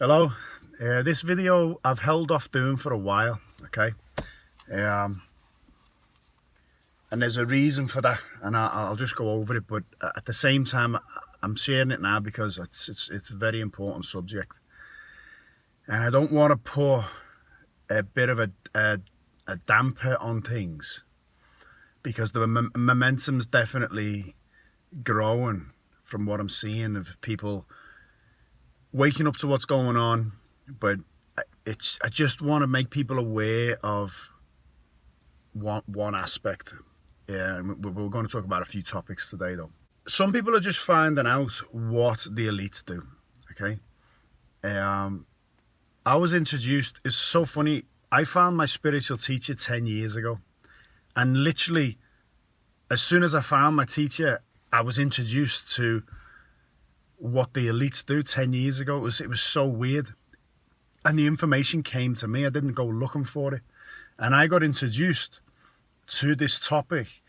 Hello. This video I've held off doing for a while, okay? Um, and there's a reason for that, and I'll just go over it. But at the same time, I'm sharing it now because it's a very important subject, and I don't want to put a bit of a damper on things because the momentum's definitely growing from what I'm seeing of people waking up to what's going on. But I just want to make people aware of one aspect. Yeah, we're going to talk about a few topics today, though. Some people are just finding out what the elites do. Okay, I was introduced. It's so funny. I found my spiritual teacher 10 years ago, and literally, as soon as I found my teacher, I was introduced to what the elites do 10 years ago. It was so weird. And the information came to me. I didn't go looking for it. And I got introduced to this topic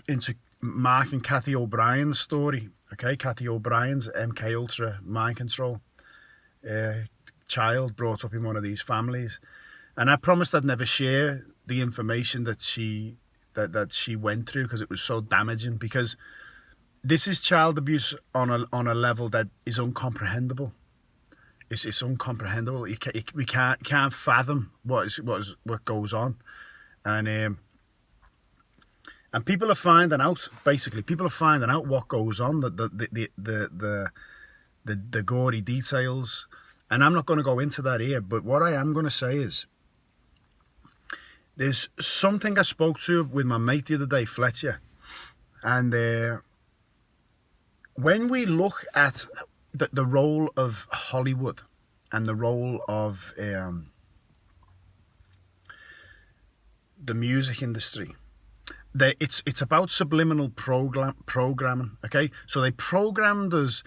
into Mark and Kathy O'Brien's story. Okay, Kathy O'Brien's MK Ultra mind control child brought up in one of these families. And I promised I'd never share the information that she went through because it was so damaging. Because this is child abuse on a level that is incomprehensible. It's incomprehensible. We can't fathom what goes on, and people are finding out. Basically, people are finding out what goes on. The gory details, and I'm not going to go into that here. But what I am going to say is, there's something I spoke to with my mate the other day, Fletcher, and when we look at the role of Hollywood and the role of the music industry, it's about subliminal programming. Okay, so they programmed us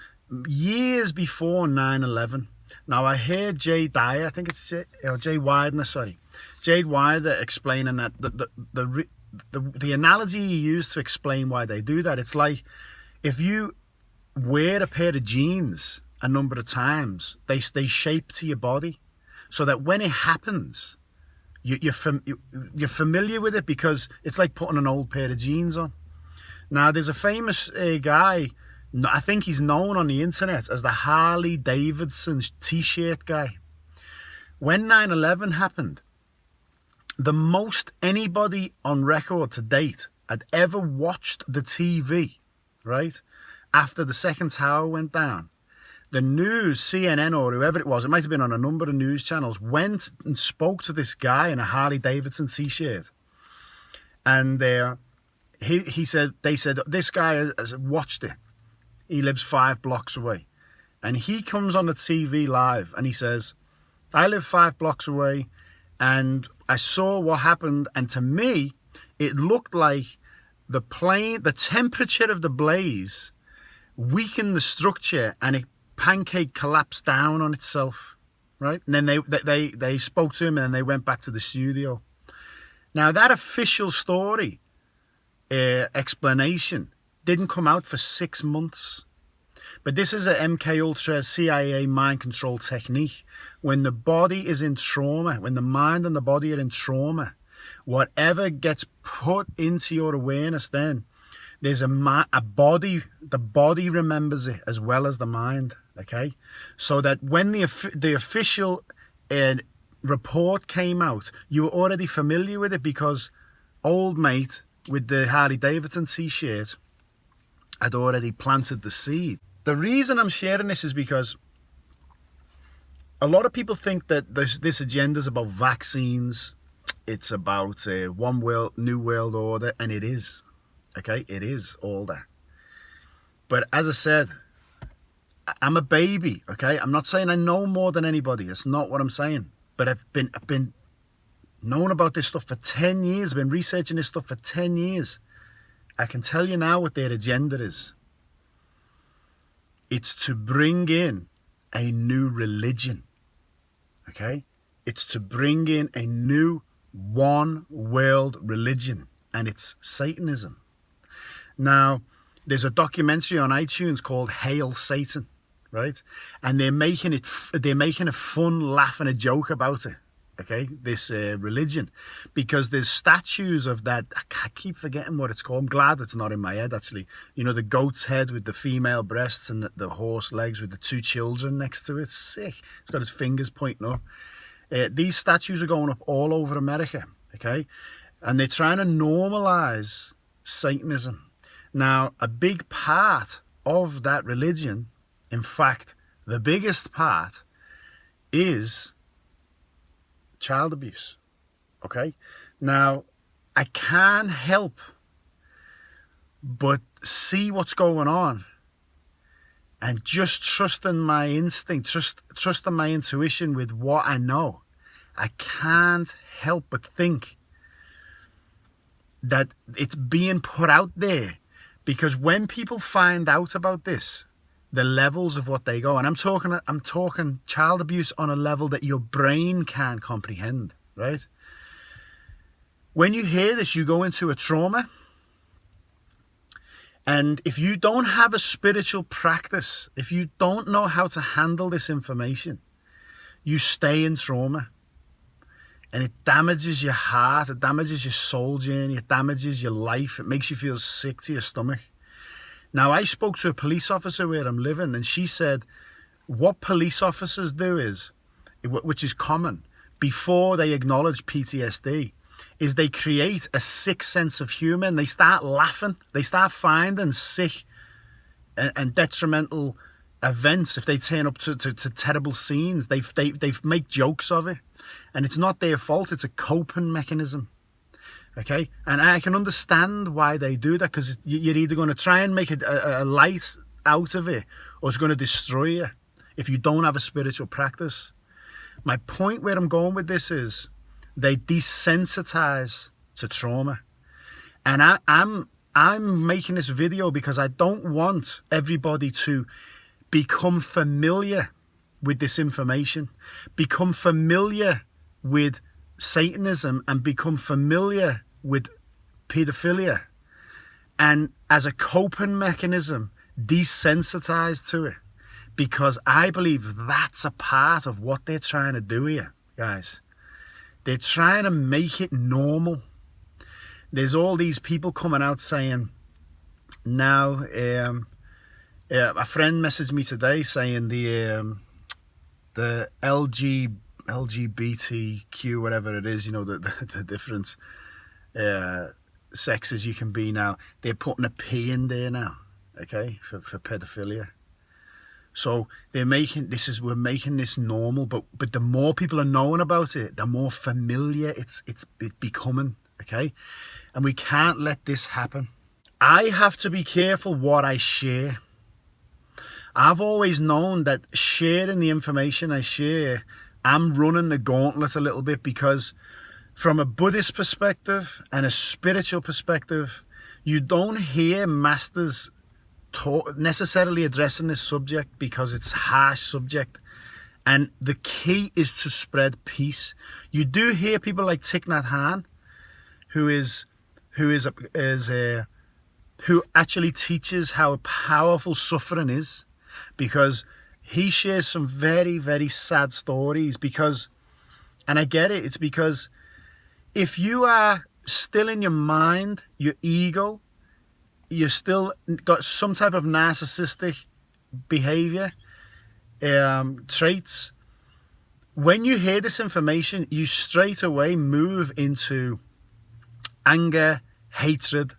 years before 9/11. Now I heard Jay Dyer, I think it's Jay Widener, sorry, Jay Widener explaining that the analogy he used to explain why they do that. It's like if you wear a pair of jeans a number of times, they shape to your body, so that when it happens, you're familiar with it because it's like putting an old pair of jeans on. Now, there's a famous guy, I think he's known on the internet as the Harley Davidson t-shirt guy. When 9/11 happened, the most anybody on record to date had ever watched the TV, right? After the second tower went down, the news, CNN or whoever it was, it might have been on a number of news channels, went and spoke to this guy in a Harley Davidson t-shirt. And they said, this guy has watched it. He lives 5 blocks away. And he comes on the TV live and he says, I live 5 blocks away and I saw what happened. And to me, it looked like the temperature of the blaze weakened the structure and it pancake collapsed down on itself, right? And then they spoke to him and then they went back to the studio. Now that official story explanation didn't come out for 6 months. But this is a MK Ultra CIA mind control technique. When the body is in trauma, when the mind and the body are in trauma, whatever gets put into your awareness then, there's a body, the body remembers it as well as the mind, okay? So that when the official report came out, you were already familiar with it because old mate with the Harley Davidson t-shirt had already planted the seed. The reason I'm sharing this is because a lot of people think that this agenda is about vaccines, it's about one world, new world order, and it is. Okay, it is all that. But as I said, I'm a baby, okay? I'm not saying I know more than anybody. That's not what I'm saying. But I've been knowing about this stuff for 10 years. I've been researching this stuff for 10 years. I can tell you now what their agenda is. It's to bring in a new religion, okay? It's to bring in a new one world religion, and it's Satanism. Now, there's a documentary on iTunes called Hail Satan, right? And they're making a fun, laugh and a joke about it. Okay, this religion, because there's statues of that. I keep forgetting what it's called. I'm glad it's not in my head, actually. You know, the goat's head with the female breasts and the horse legs with the two children next to it. Sick. It's got his fingers pointing up. These statues are going up all over America, okay? And they're trying to normalize Satanism. Now, a big part of that religion, in fact, the biggest part, is child abuse, okay? Now, I can't help but see what's going on and just trusting my instinct, trusting my intuition with what I know. I can't help but think that it's being put out there, because when people find out about this, the levels of what they go, and I'm talking child abuse on a level that your brain can't comprehend, right? When you hear this, you go into a trauma. And if you don't have a spiritual practice, if you don't know how to handle this information, you stay in trauma. And it damages your heart, it damages your soul journey, it damages your life, it makes you feel sick to your stomach. Now, I spoke to a police officer where I'm living, and she said what police officers do is, which is common, before they acknowledge PTSD, is they create a sick sense of humor, and they start laughing. They start finding sick and detrimental events. If they turn up to terrible scenes, they make jokes of it. And it's not their fault, it's a coping mechanism. Okay, and I can understand why they do that, because you're either going to try and make a light out of it, or it's going to destroy you if you don't have a spiritual practice. My point where I'm going with this is they desensitize to trauma. And I'm making this video because I don't want everybody to become familiar with this information, become familiar with Satanism, and become familiar with pedophilia, and as a coping mechanism, desensitized to it, because I believe that's a part of what they're trying to do here, guys. They're trying to make it normal. There's all these people coming out saying, now, a friend messaged me today saying the LGBTQ, whatever it is, you know, the different sexes you can be now, they're putting a P in there now, okay, for pedophilia. So we're making this normal, but the more people are knowing about it, the more familiar it's becoming, okay? And we can't let this happen. I have to be careful what I share. I've always known that sharing the information I share, I'm running the gauntlet a little bit, because from a Buddhist perspective and a spiritual perspective, you don't hear masters necessarily addressing this subject because it's a harsh subject. And the key is to spread peace. You do hear people like Thich Nhat Hanh, who actually teaches how powerful suffering is, because he shares some very, very sad stories. Because, and I get it, it's because if you are still in your mind, your ego, you're still got some type of narcissistic behavior, traits, when you hear this information, you straight away move into anger, hatred,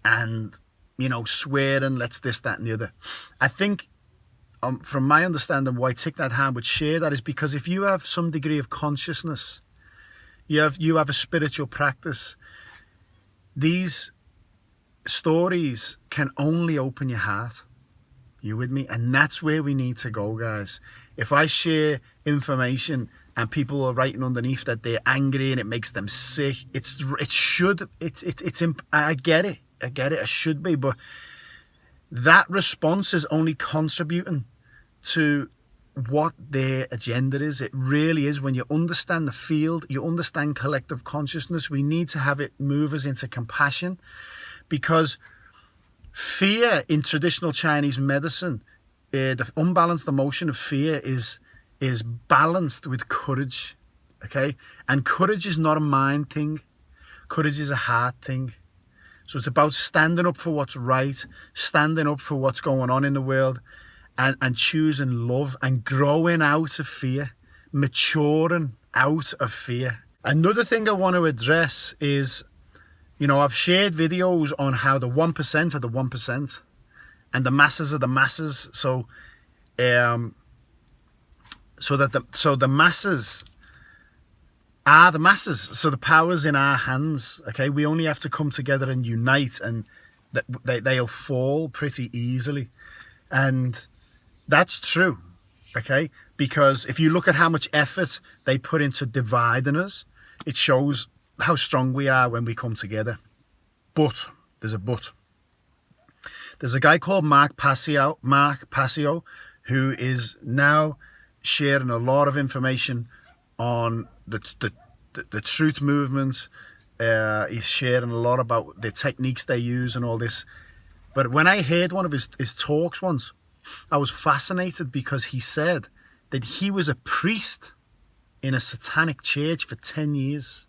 and, you know, swearing, let's this, that, and the other. I think, from my understanding, why Thich Nhat Hanh would share that is because if you have some degree of consciousness, you have a spiritual practice, these stories can only open your heart. You with me? And that's where we need to go, guys. If I share information and people are writing underneath that they're angry and it makes them sick, I get it, I should be, but that response is only contributing to what their agenda is. It really is. When you understand the field, you understand collective consciousness, we need to have it move us into compassion, because fear in traditional Chinese medicine the unbalanced emotion of fear is balanced with courage, okay? And courage is not a mind thing. Courage is a heart thing. So it's about standing up for what's right, standing up for what's going on in the world, and choosing love and growing out of fear, maturing out of fear. Another thing I want to address is, I've shared videos on how the 1% are the 1% and the masses are the masses. So the masses are the masses. So the power's in our hands. Okay, we only have to come together and unite, and they'll fall pretty easily. And that's true. Okay, because if you look at how much effort they put into dividing us, it shows how strong we are when we come together. But there's a but. There's a guy called Mark Passio, who is now sharing a lot of information on the truth movement. He's sharing a lot about the techniques they use and all this. But when I heard one of his talks once, I was fascinated because he said that he was a priest in a satanic church for 10 years.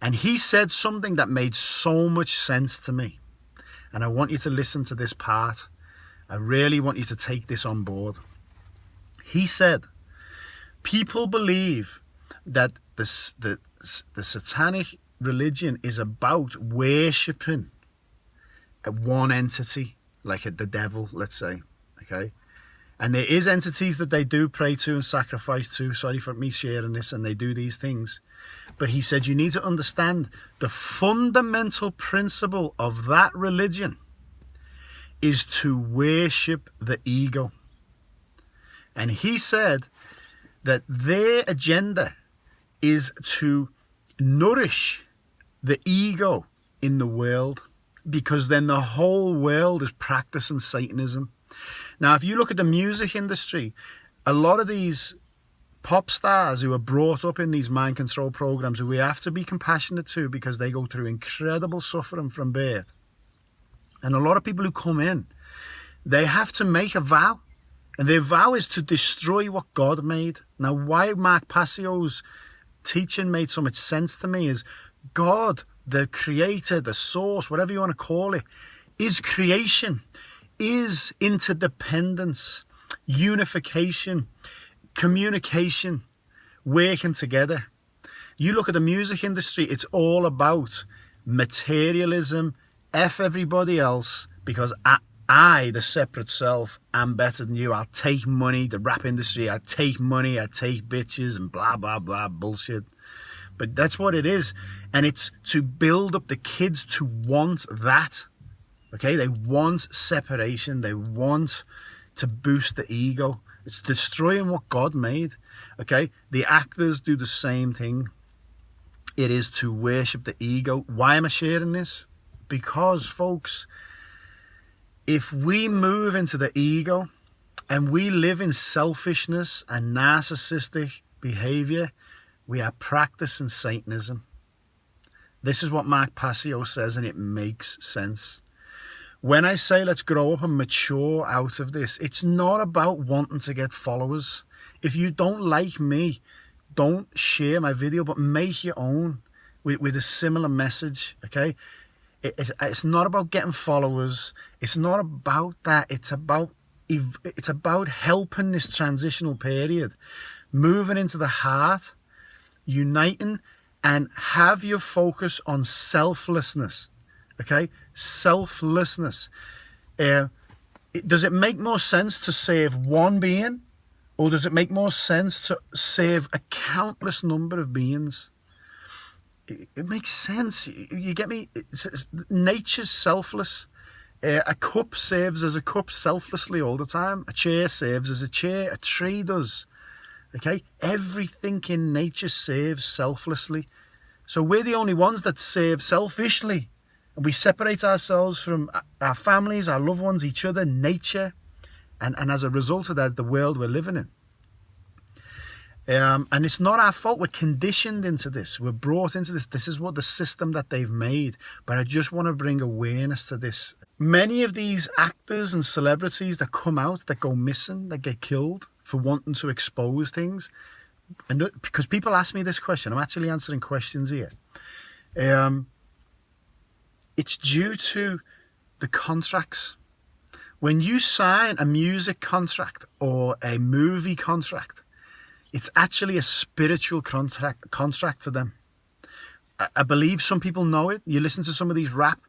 And he said something that made so much sense to me. And I want you to listen to this part. I really want you to take this on board. He said, people believe that the satanic religion is about worshipping one entity, like the devil, let's say, okay? And there is entities that they do pray to and sacrifice to. Sorry for me sharing this, and they do these things. But he said you need to understand the fundamental principle of that religion is to worship the ego. And he said that their agenda is to nourish the ego in the world, because then the whole world is practicing Satanism. Now, if you look at the music industry, a lot of these pop stars who are brought up in these mind control programs, who we have to be compassionate to because they go through incredible suffering from birth. And a lot of people who come in, they have to make a vow. And their vow is to destroy what God made. Now, why Mark Passio's teaching made so much sense to me is God, the creator, the source, whatever you want to call it, is creation, is interdependence, unification, communication, working together. You look at the music industry, it's all about materialism, F everybody else, because I, the separate self, am better than you. I'll take money, the rap industry, I take money, I take bitches and blah, blah, blah, bullshit. But that's what it is. And it's to build up the kids to want that. Okay, they want separation. They want to boost the ego. It's destroying what God made. Okay, the actors do the same thing. It is to worship the ego. Why am I sharing this? Because, folks, if we move into the ego and we live in selfishness and narcissistic behavior, we are practicing Satanism. This is what Mark Passio says, and it makes sense. When I say let's grow up and mature out of this, it's not about wanting to get followers. If you don't like me, don't share my video, but make your own with a similar message, okay? It's not about getting followers. It's not about that. It's about helping this transitional period, moving into the heart, uniting, and have your focus on selflessness. Okay, selflessness. Does it make more sense to save one being, or does it make more sense to save a countless number of beings? It makes sense. You get me? Nature's selfless. A cup serves as a cup selflessly all the time. A chair serves as a chair. A tree does. Okay? Everything in nature serves selflessly. So we're the only ones that serve selfishly. And we separate ourselves from our families, our loved ones, each other, nature. And as a result of that, the world we're living in. And it's not our fault. We're conditioned into this. We're brought into this. This is what the system that they've made. But I just want to bring awareness to this. Many of these actors and celebrities that come out, that go missing, that get killed for wanting to expose things, and because people ask me this question, I'm actually answering questions here. It's due to the contracts. When you sign a music contract or a movie contract, it's actually a spiritual contract to them. I believe some people know it. You listen to some of these rap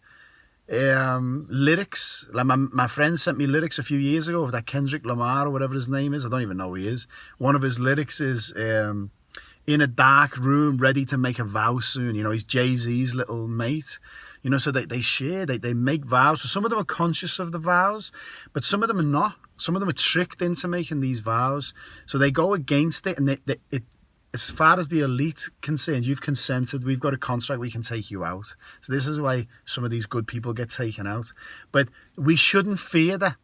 lyrics. Like my friend sent me lyrics a few years ago of that Kendrick Lamar or whatever his name is. I don't even know who he is. One of his lyrics is in a dark room, ready to make a vow soon. You know, he's Jay-Z's little mate. You know, so they share, they make vows. So some of them are conscious of the vows, but some of them are not. Some of them are tricked into making these vows. So they go against it, and it as far as the elite concerned, you've consented, we've got a contract, we can take you out. So this is why some of these good people get taken out. But we shouldn't fear that.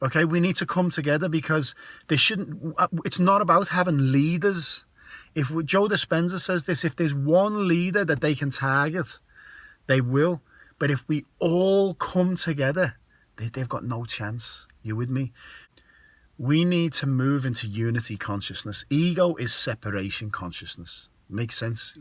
Okay, we need to come together, because it's not about having leaders. If Joe Dispenza says this, if there's one leader that they can target, they will. But if we all come together, they've got no chance. You with me? We need to move into unity consciousness. Ego is separation consciousness. Makes sense?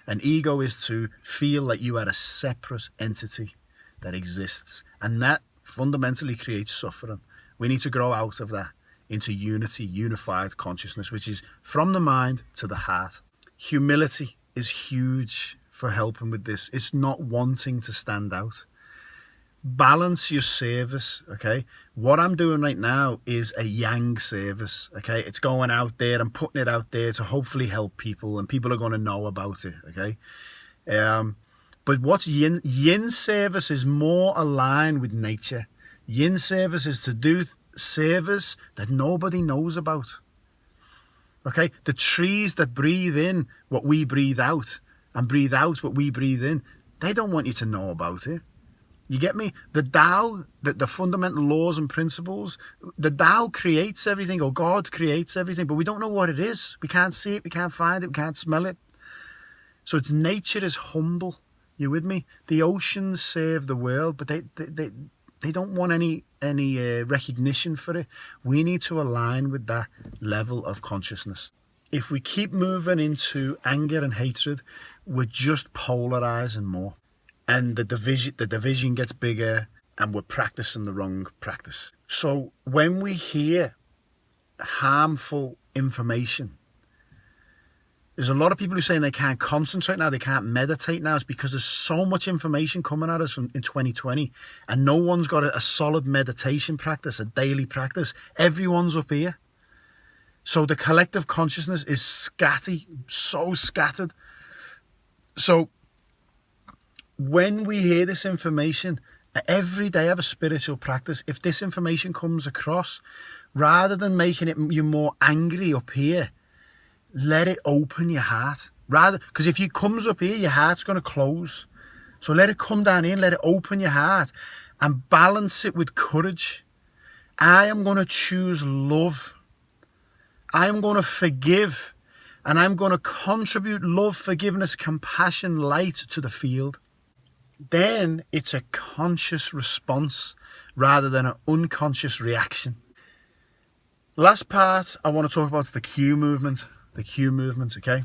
An ego is to feel like you are a separate entity that exists. And that fundamentally creates suffering. We need to grow out of that into unity, unified consciousness, which is from the mind to the heart. Humility is huge for helping with this. It's not wanting to stand out. Balance your service, okay? What I'm doing right now is a yang service, okay? It's going out there, I'm putting it out there to hopefully help people, and people are going to know about it, okay? But what's yin? Yin service is more aligned with nature. Yin service is to do service that nobody knows about, okay? The trees that breathe in what we breathe out and breathe out what we breathe in, they don't want you to know about it. You get me? The Tao, the fundamental laws and principles, the Tao creates everything, or God creates everything, but we don't know what it is. We can't see it, we can't find it, we can't smell it. So it's nature is humble. You with me? The oceans serve the world, but they don't want any recognition for it. We need to align with that level of consciousness. If we keep moving into anger and hatred, we're just polarizing more. And the division gets bigger, and we're practicing the wrong practice. So when we hear harmful information, there's a lot of people who are saying they can't concentrate now, they can't meditate now. It's because there's so much information coming at us in 2020, and no one's got a solid meditation practice, a daily practice. Everyone's up here. So the collective consciousness is so scattered. So when we hear this information, every day have a spiritual practice. If this information comes across, rather than making you more angry up here, let it open your heart. Because if it comes up here, your heart's going to close. So let it come down here and let it open your heart, and balance it with courage. I am going to choose love. I am going to forgive, and I'm going to contribute love, forgiveness, compassion, light to the field. Then it's a conscious response rather than an unconscious reaction. Last part I want to talk about is the Q movement. The Q movement, okay?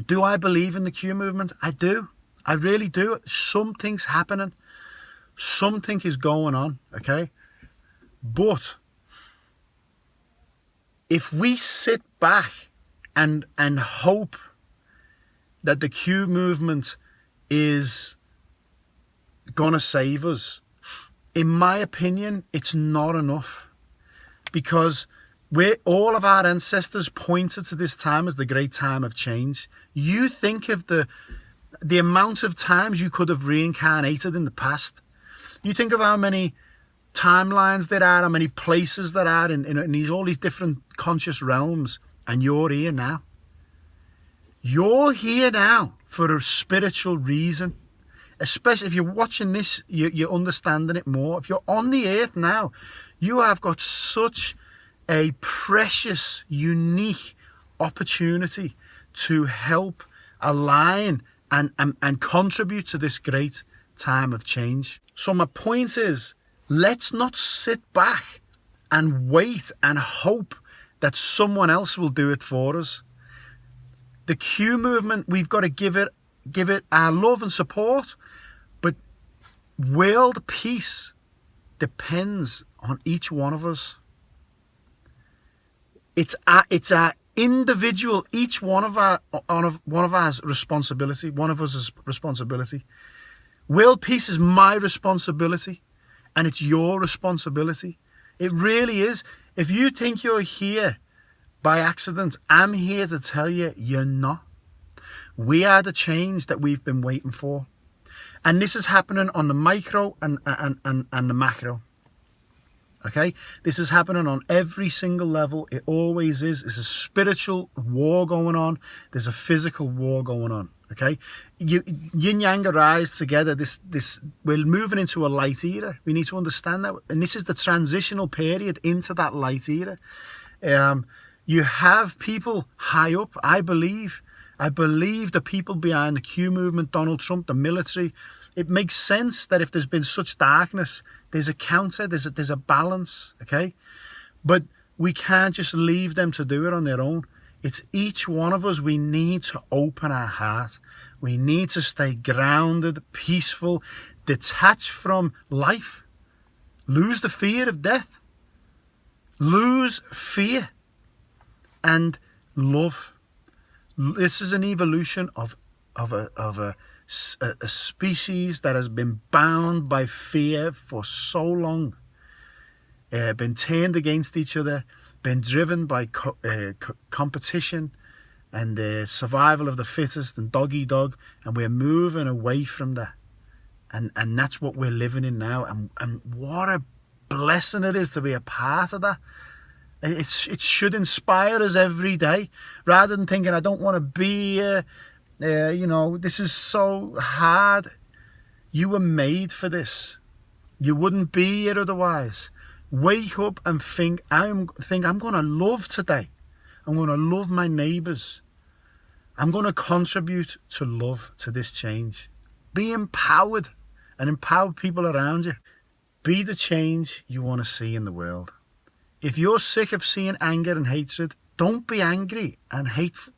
Do I believe in the Q movement? I do. I really do. Something's happening. Something is going on, okay? But if we sit back and hope that the Q movement is gonna save us, in my opinion, it's not enough, because all of our ancestors pointed to this time as the great time of change. You think of the amount of times you could have reincarnated in the past. You think of how many timelines there are, how many places there are in all these different conscious realms, and you're here now. You're here now for a spiritual reason. Especially if you're watching this, you're understanding it more. If you're on the earth now, you have got such a precious, unique opportunity to help align and contribute to this great time of change. So my point is, let's not sit back and wait and hope that someone else will do it for us. The Q movement, we've got to give it our love and support, but world peace depends on each one of us. It's our individual, each one of our responsibility. One of us' responsibility. World peace is my responsibility, and it's your responsibility. It really is. If you think you're here by accident, I'm here to tell you you're not. We are the change that we've been waiting for, and this is happening on the micro and the macro. Okay, this is happening on every single level. It always is. There's a spiritual war going on. There's a physical war going on. Okay, yin yang arise together. We're moving into a light era. We need to understand that, and this is the transitional period into that light era. You have people high up. I believe the people behind the Q movement, Donald Trump, the military. It makes sense that if there's been such darkness, there's a counter, there's a balance, okay? But we can't just leave them to do it on their own. It's each one of us. We need to open our heart. We need to stay grounded, peaceful, detached from life. Lose the fear of death. Lose fear and love. This is an evolution of a species that has been bound by fear for so long, been turned against each other, been driven by competition and the survival of the fittest and dog eat dog, and we're moving away from that, and that's what we're living in now, and what a blessing it is to be a part of that. It should inspire us every day, rather than thinking I don't want to be here. This is so hard. You were made for this. You wouldn't be here otherwise. Wake up and think I'm going to love today. I'm going to love my neighbours. I'm going to contribute to love, to this change. Be empowered and empower people around you. Be the change you want to see in the world. If you're sick of seeing anger and hatred, don't be angry and hateful.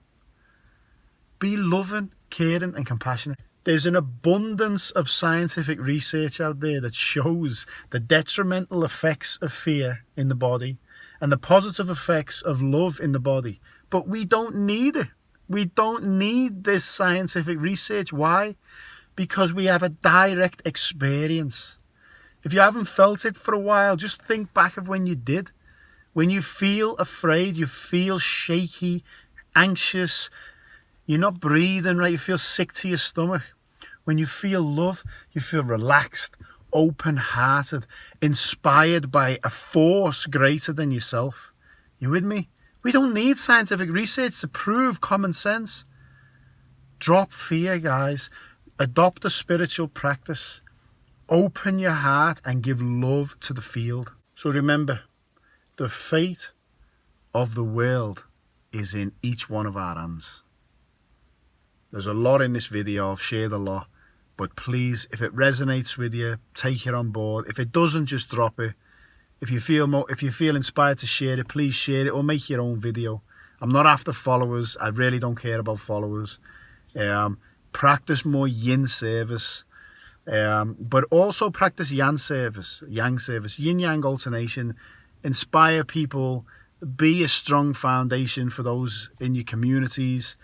Be loving, caring and compassionate. There's an abundance of scientific research out there that shows the detrimental effects of fear in the body and the positive effects of love in the body. But we don't need it. We don't need this scientific research. Why? Because we have a direct experience. If you haven't felt it for a while, just think back of when you did. When you feel afraid, you feel shaky, anxious, you're not breathing right, you feel sick to your stomach. When you feel love, you feel relaxed, open-hearted, inspired by a force greater than yourself. You with me? We don't need scientific research to prove common sense. Drop fear, guys. Adopt a spiritual practice. Open your heart and give love to the field. So remember, the fate of the world is in each one of our hands. There's a lot in this video. I've shared a lot. But please, if it resonates with you, take it on board. If it doesn't, just drop it. If you feel inspired to share it, please share it or make your own video. I'm not after followers. I really don't care about followers. Practice more yin service. But also practice yang service, yin-yang alternation. Inspire people, be a strong foundation for those in your communities.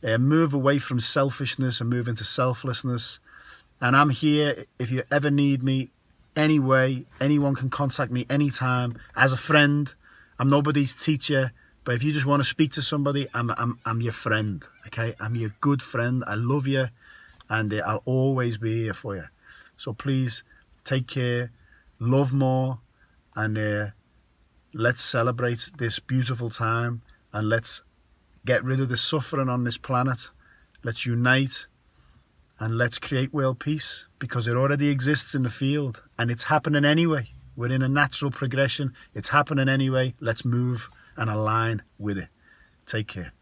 Move away from selfishness and move into selflessness. And I'm here if you ever need me anyway. Anyone can contact me anytime as a friend. I'm nobody's teacher, but if you just want to speak to somebody, I'm your friend. Okay, I'm your good friend. I love you, and I'll always be here for you. So please take care, love more, and let's celebrate this beautiful time, and let's get rid of the suffering on this planet. Let's unite and let's create world peace, because it already exists in the field and it's happening anyway. We're in a natural progression. It's happening anyway. Let's move and align with it. Take care.